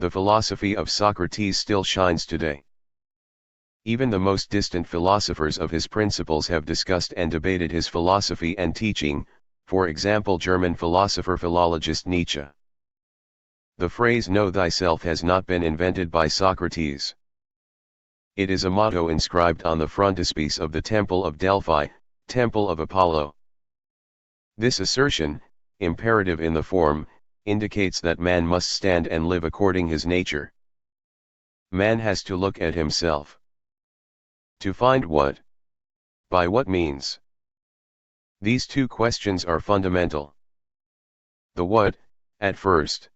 The philosophy of Socrates still shines today. Even the most distant philosophers of his principles have discussed and debated his philosophy and teaching, for example German philosopher-philologist Nietzsche. The phrase "know thyself" has not been invented by Socrates. It is a motto inscribed on the frontispiece of the Temple of Delphi, Temple of Apollo. This assertion, imperative in the form, indicates that man must stand and live according his nature. Man has to look at himself. To find what? By what means? These two questions are fundamental. The what, at first.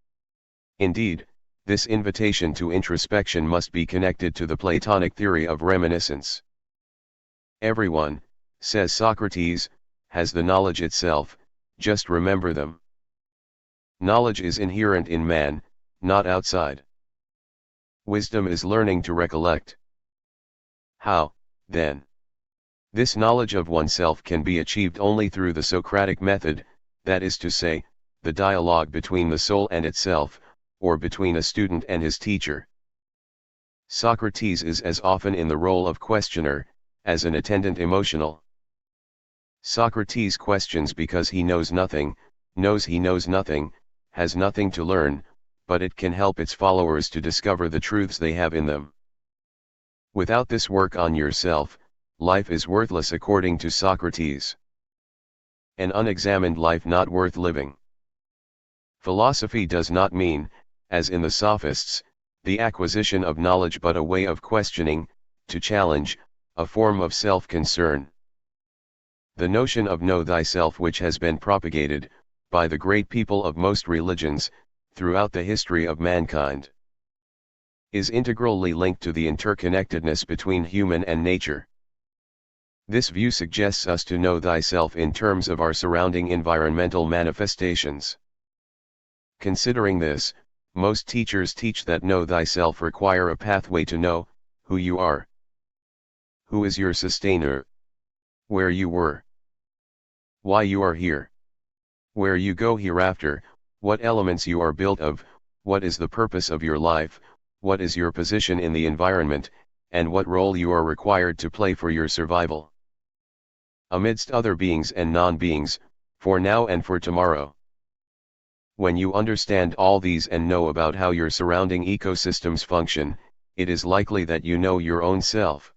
Indeed, this invitation to introspection must be connected to the Platonic theory of reminiscence. Everyone, says Socrates, has the knowledge itself, just remember them. Knowledge is inherent in man, not outside. Wisdom is learning to recollect. How, then? This knowledge of oneself can be achieved only through the Socratic method, that is to say, the dialogue between the soul and itself, or between a student and his teacher. Socrates is as often in the role of questioner, as an attendant emotional. Socrates questions because he knows nothing, knows he knows nothing, has nothing to learn, but it can help its followers to discover the truths they have in them. Without this work on yourself, life is worthless according to Socrates. An unexamined life not worth living. Philosophy does not mean, as in the Sophists, the acquisition of knowledge but a way of questioning, to challenge, a form of self-concern. The notion of know thyself which has been propagated, by the great people of most religions, throughout the history of mankind, is integrally linked to the interconnectedness between human and nature. This view suggests us to know thyself in terms of our surrounding environmental manifestations. Considering this, most teachers teach that know thyself require a pathway to know who you are. Who is your sustainer? Where you were. Why you are here. Where you go hereafter, what elements you are built of, what is the purpose of your life, what is your position in the environment, and what role you are required to play for your survival. Amidst other beings and non-beings, for now and for tomorrow. When you understand all these and know about how your surrounding ecosystems function, it is likely that you know your own self.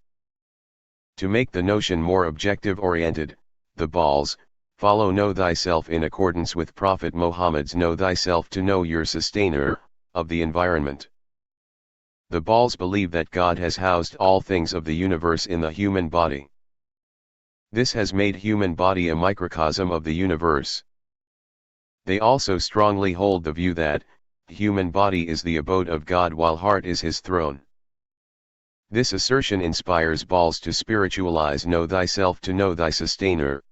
To make the notion more objective-oriented, the Bauls follow know thyself in accordance with Prophet Muhammad's know thyself to know your sustainer, of the environment. The Bauls believe that God has housed all things of the universe in the human body. This has made human body a microcosm of the universe. They also strongly hold the view that, human body is the abode of God while heart is his throne. This assertion inspires Bauls to spiritualize know thyself to know thy sustainer.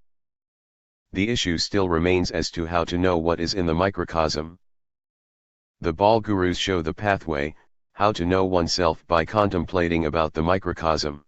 The issue still remains as to how to know what is in the microcosm. The Baul gurus show the pathway, how to know oneself by contemplating about the microcosm.